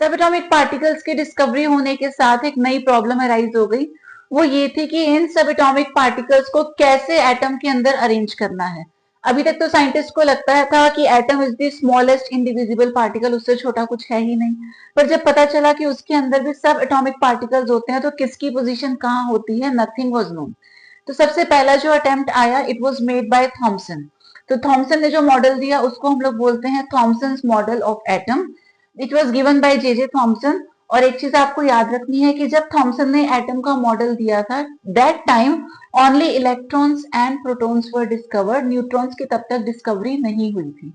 सब atomic particles की discovery होने के साथ एक नई प्रॉब्लम अराइज हो गई। वो ये थी कि इन सब एटॉमिक पार्टिकल्स को कैसे एटम के अंदर अरेंज करना है। अभी तक तो साइंटिस्ट को लगता था कि atom is the smallest indivisible particle, उससे छोटा कुछ है ही नहीं। पर जब पता चला कि उसके अंदर भी सब एटॉमिक पार्टिकल्स होते हैं तो किसकी पोजीशन कहाँ होती है, नथिंग वाज नोन। तो सबसे पहला जो अटेम्प्ट आया it was made by Thomson. तो थॉमसन ने जो मॉडल दिया उसको हम लोग बोलते हैं Thomson's model of atom. It was given by J Thomson. और एक चीज आपको याद रखनी है कि जब थॉमसन ने एटम का मॉडल दिया था that time only electrons and protons were discovered, neutrons की तब तक डिस्कवरी नहीं हुई थी।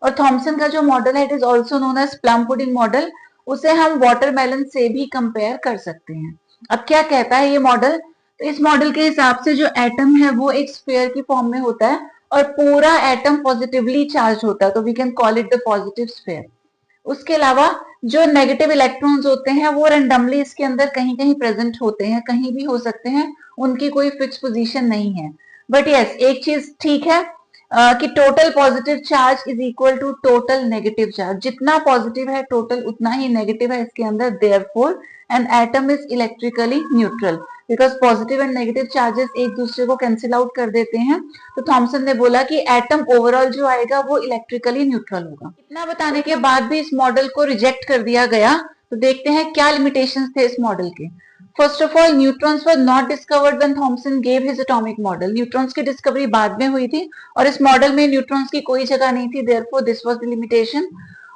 और थॉमसन का जो मॉडल है it is also known as plum pudding model. उसे हम वाटरमेलन से भी कंपेयर कर सकते हैं। अब क्या कहता है ये मॉडल, तो इस मॉडल के हिसाब से जो एटम है वो एक स्फीयर की फॉर्म में होता है और पूरा एटम पॉजिटिवली चार्ज होता है, तो we can call it the positive sphere. उसके अलावा जो नेगेटिव इलेक्ट्रॉन्स होते हैं वो रैंडमली इसके अंदर कहीं कहीं प्रेजेंट होते हैं, कहीं भी हो सकते हैं, उनकी कोई फिक्स पोजीशन नहीं है। बट यस एक चीज ठीक है कि total positive charge is equal to total negative charge. जितना पॉजिटिव है टोटल उतना ही नेगेटिव है इसके अंदर, therefore an atom is electrically neutral because positive and negative charges एक दूसरे को कैंसिल आउट कर देते हैं। तो थॉमसन ने बोला कि एटम ओवरऑल जो आएगा वो इलेक्ट्रिकली न्यूट्रल होगा। इतना बताने के बाद भी इस मॉडल को रिजेक्ट कर दिया गया। तो देखते हैं क्या लिमिटेशंस थे इस मॉडल के। First of all neutrons were not discovered when Thomson gave his atomic model. Neutrons की डिस्कवरी बाद में हुई थी और इस मॉडल में न्यूट्रॉन्स की कोई जगह नहीं थी, therefore this was the limitation.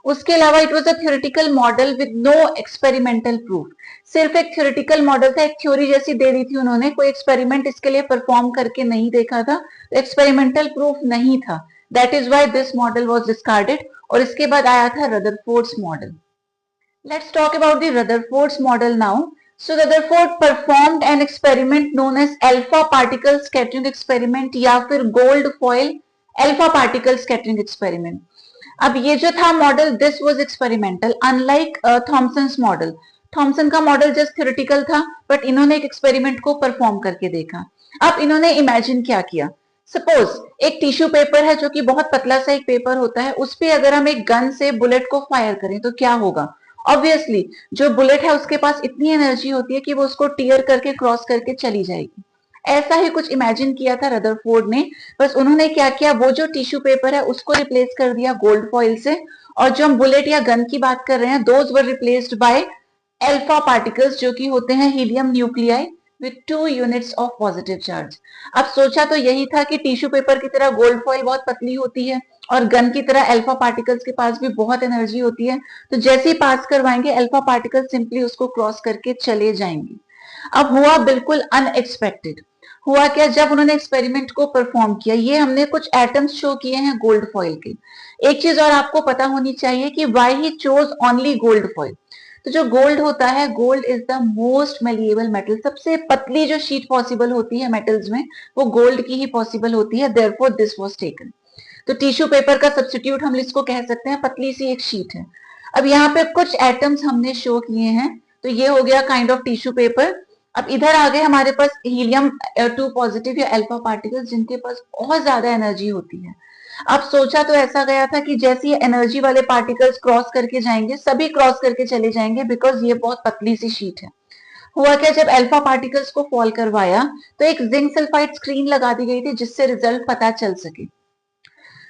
उसके अलावा it was a theoretical model with no experimental proof. सिर्फ एक थ्योरेटिकल मॉडल था, एक थ्योरी जैसी दे दी थी उन्होंने, कोई एक्सपेरिमेंट इसके लिए परफॉर्म करके नहीं देखा था, तो एक्सपेरिमेंटल प्रूफ नहीं था। That is why this model was discarded. और इसके बाद आया था Rutherford's model. Let's talk about the Rutherford's model now. So Rutherford performed an experiment known as alpha particle scattering experiment या फिर gold foil alpha particle scattering experiment. अब ये जो था model this was experimental unlike Thomson's model. Thomson का model just theoretical था but इन्होंने एक एक्सपेरिमेंट को परफॉर्म करके देखा। अब इन्होंने इमेजिन क्या किया, सपोज एक टिश्यू पेपर है जो कि बहुत पतला सा एक पेपर होता है, उस पे अगर हम एक गन से बुलेट को फायर करें तो क्या होगा। ऑब्वियसली जो बुलेट है उसके पास इतनी एनर्जी होती है कि वो उसको टीयर करके क्रॉस करके चली जाएगी। ऐसा ही कुछ इमेजिन किया था रदरफोर्ड ने। बस उन्होंने क्या किया, वो जो टिश्यू पेपर है उसको रिप्लेस कर दिया गोल्ड फॉइल से, और जो हम बुलेट या गन की बात कर रहे हैं those were replaced by alpha particles जो कि होते हैं helium nuclei with 2 units of positive charge. अब सोचा तो यही था कि टिश्यू पेपर की तरह गोल्ड फॉइल बहुत पतली होती है और गन की तरह अल्फा पार्टिकल्स के पास भी बहुत एनर्जी होती है, तो जैसे ही पास करवाएंगे अल्फा पार्टिकल सिंपली उसको क्रॉस करके चले जाएंगे। अब हुआ बिल्कुल अनएक्सपेक्टेड। हुआ क्या, जब उन्होंने एक्सपेरिमेंट को परफॉर्म किया, ये हमने कुछ एटम्स शो किए हैं गोल्ड फॉइल के। एक चीज और आपको पता होनी चाहिए कि why he chose only gold foil. तो जो गोल्ड होता है, gold is the most malleable metal, सबसे पतली जो शीट पॉसिबल होती है मेटल्स में वो गोल्ड की ही पॉसिबल होती है, देयरफॉर दिस वाज टेकन। तो टिश्यू पेपर का सब्स्टिट्यूट हम इसको कह सकते हैं, पतली सी एक शीट है। अब यहाँ पे कुछ एटम्स हमने शो किए हैं, तो ये हो गया काइंड ऑफ टिश्यू पेपर। अब इधर आगे हमारे पास हीलियम 2 पॉजिटिव या अल्फा पार्टिकल्स जिनके पास बहुत ज्यादा एनर्जी होती है। अब सोचा तो ऐसा गया था कि जैसे ये एनर्जी वाले पार्टिकल्स क्रॉस करके जाएंगे सभी क्रॉस करके चले जाएंगे बिकॉज ये बहुत पतली सी शीट है। हुआ क्या, जब अल्फा पार्टिकल्स को फॉल करवाया तो एक जिंक सल्फाइड स्क्रीन लगा दी गई थी जिससे रिजल्ट पता चल सके।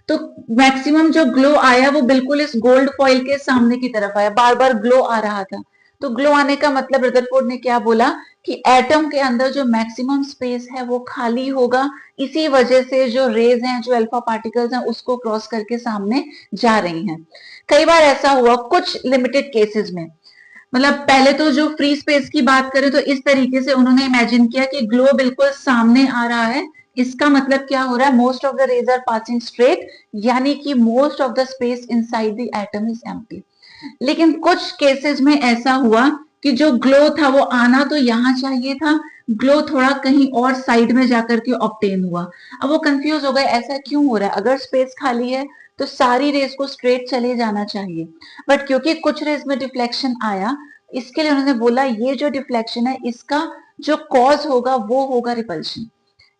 तो मैक्सिमम जो ग्लो आया वो बिल्कुल इस गोल्ड फॉइल के सामने की तरफ आया, बार बार ग्लो आ रहा था। तो ग्लो आने का मतलब रदरफोर्ड ने क्या बोला कि एटम के अंदर जो मैक्सिमम स्पेस है वो खाली होगा, इसी वजह से जो रेज हैं जो अल्फा पार्टिकल्स हैं उसको क्रॉस करके सामने जा रही हैं। कई बार ऐसा हुआ कुछ लिमिटेड केसेस में, मतलब पहले तो जो फ्री स्पेस की बात करें तो इस तरीके से उन्होंने इमेजिन किया कि ग्लो बिल्कुल सामने आ रहा है, इसका मतलब क्या हो रहा है, most of the rays are passing straight, यानी कि most of the space inside the atom is empty. लेकिन कुछ केसेस में ऐसा हुआ कि जो ग्लो था वो आना तो यहां चाहिए था, ग्लो थोड़ा कहीं और साइड में जाकर के ऑब्टेन हुआ। अब वो कंफ्यूज हो गए ऐसा क्यों हो रहा है, अगर स्पेस खाली है तो सारी रेस को स्ट्रेट चले जाना चाहिए, बट क्योंकि कुछ रेस में डिफ्लेक्शन आया इसके लिए उन्होंने बोला ये जो डिफ्लेक्शन है इसका जो कॉज होगा वो होगा रिपल्शन।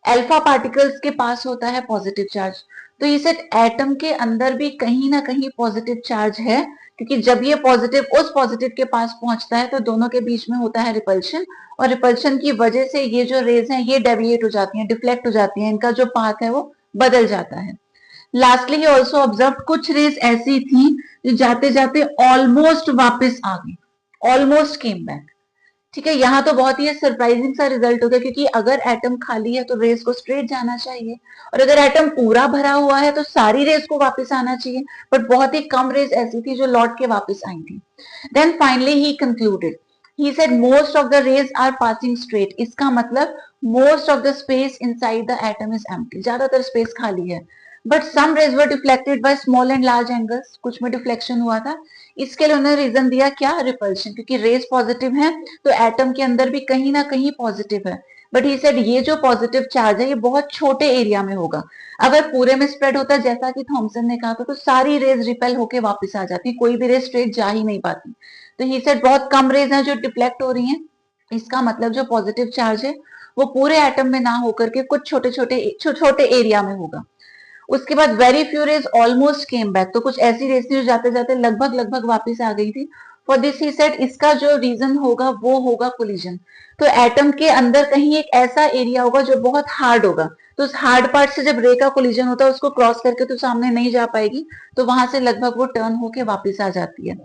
अल्फा पार्टिकल्स के पास होता है पॉजिटिव चार्ज, तो इस एटम के अंदर भी कहीं ना कहीं पॉजिटिव चार्ज है, क्योंकि जब ये पॉजिटिव उस पॉजिटिव के पास पहुंचता है तो दोनों के बीच में होता है रिपल्शन, और रिपल्शन की वजह से ये जो रेज हैं ये डेविएट हो जाती हैं, डिफ्लेक्ट हो जाती हैं, इनका जो पाथ है वो बदल जाता है। लास्टली ही ऑल्सो ऑब्जर्व कुछ रेज ऐसी थी जो जाते जाते ऑलमोस्ट वापस आ गई, ऑलमोस्ट केम बैक। ठीक है, यहाँ तो बहुत ही सरप्राइजिंग सा रिजल्ट हो गया, क्योंकि अगर एटम खाली है तो रेस को स्ट्रेट जाना चाहिए, और अगर एटम पूरा भरा हुआ है तो सारी रेस को वापस आना चाहिए, बट बहुत ही कम रेस ऐसी थी जो लौट के वापस आई थी। Then finally he concluded, he said most of the rays are passing straight. इसका मतलब most of the space inside the atom is empty, ज्यादातर स्पेस खाली है। But some rays were deflected by small and large angles, कुछ में deflection हुआ था। इसके लिए उन्होंने रीजन दिया क्या, रिपल्शन, क्योंकि रेज पॉजिटिव है तो एटम के अंदर भी कहीं ना कहीं पॉजिटिव है। बट ही सेड ये जो पॉजिटिव चार्ज है ये बहुत छोटे एरिया में होगा, अगर पूरे में स्प्रेड होता जैसा कि थॉमसन ने कहा था तो सारी रेज रिपेल होके वापस आ जाती, कोई भी रेज स्ट्रेट जा ही नहीं पाती। तो ही सेड बहुत कम रेज हैं जो डिफ्लेक्ट हो रही हैं, इसका मतलब जो पॉजिटिव चार्ज है वो पूरे एटम में ना होकर के कुछ छोटे छोटे एरिया में होगा। उसके बाद very few rays almost came back, तो कुछ ऐसी रेस थी जो जाते जाते लगभग वापस आ गई थी। फॉर दिस ही सेड इसका जो रीजन होगा वो होगा कोलिजन। तो एटम के अंदर कहीं एक ऐसा एरिया होगा जो बहुत हार्ड होगा, तो उस हार्ड पार्ट से जब रे का कोलिजन होता है उसको क्रॉस करके तो सामने नहीं जा पाएगी, तो वहां से लगभग वो टर्न होके वापस आ जाती है।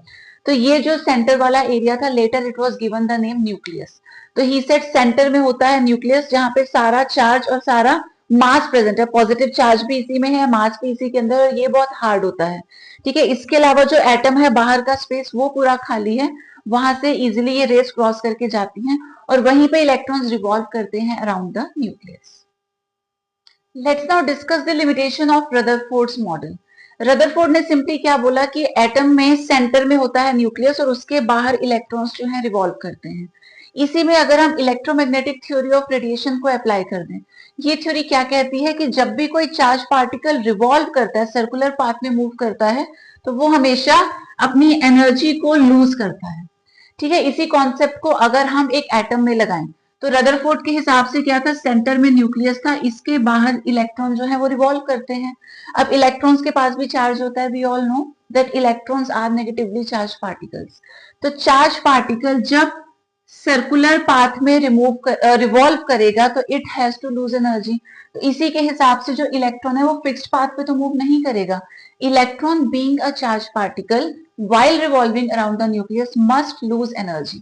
तो ये जो सेंटर वाला एरिया था, later it was given the name nucleus. तो ही सेड सेंटर में होता है न्यूक्लियस, जहां पे सारा चार्ज और सारा मास प्रेजेंट है, पॉजिटिव चार्ज भी इसी में है, मास भी इसी के अंदर, और ये बहुत हार्ड होता है। ठीक है, इसके अलावा जो एटम है बाहर का स्पेस वो पूरा खाली है, वहां से इजिली ये रेस क्रॉस करके जाती हैं और वहीं पे इलेक्ट्रॉन्स रिवॉल्व करते हैं around the nucleus. Let's now discuss the limitation of Rutherford's model. Rutherford ने सिंपली क्या बोला कि एटम में सेंटर में होता है न्यूक्लियस और उसके बाहर इलेक्ट्रॉन्स जो है रिवॉल्व करते हैं। इसी में अगर हम इलेक्ट्रोमैग्नेटिक थ्योरी ऑफ रेडिएशन को अप्लाई कर दें, ये थ्योरी क्या कहती है कि जब भी कोई चार्ज पार्टिकल रिवॉल्व करता है, सर्कुलर पाथ में मूव करता है, तो वो हमेशा अपनी एनर्जी को लूज करता है। ठीक है, इसी कॉन्सेप्ट को अगर हम एक एटम में लगाएं, तो रदरफोर्ड के हिसाब से क्या था, सेंटर में न्यूक्लियस था, इसके बाहर इलेक्ट्रॉन जो है वो रिवॉल्व करते हैं। अब इलेक्ट्रॉन्स के पास भी चार्ज होता है, we all know that electrons are negatively charge particles. तो चार्ज पार्टिकल जब सर्कुलर पाथ में रिवॉल्व करेगा तो it has to lose energy. तो इसी के हिसाब से जो इलेक्ट्रॉन है वो फिक्स्ड पाथ पे तो मूव नहीं करेगा। Electron being a charge particle while revolving around the nucleus must lose energy।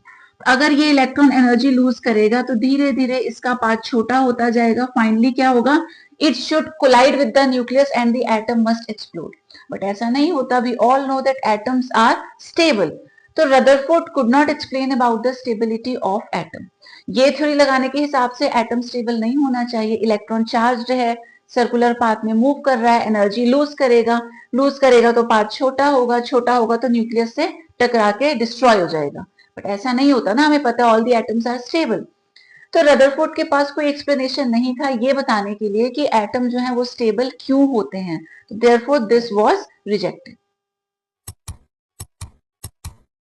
अगर ये इलेक्ट्रॉन एनर्जी लूज करेगा तो धीरे धीरे इसका पार्ट छोटा होता जाएगा, फाइनली क्या होगा, it should collide with the nucleus and the atom must explode. But ऐसा नहीं होता, we all know that atoms are stable. तो Rutherford could not explain about the stability of atom. ये थ्योरी लगाने के हिसाब से एटम स्टेबल नहीं होना चाहिए, इलेक्ट्रॉन चार्ज है, सर्कुलर पाथ में मूव कर रहा है, एनर्जी लूज करेगा तो पाथ छोटा होगा तो न्यूक्लियस से टकरा के डिस्ट्रॉय हो जाएगा। बट ऐसा नहीं होता ना, हमें पता है all the atoms are stable. तो रदरफोर्ड के पास कोई एक्सप्लेनेशन नहीं था ये बताने के लिए कि एटम जो है वो स्टेबल क्यों होते हैं, तो देयरफॉर दिस वाज रिजेक्टेड।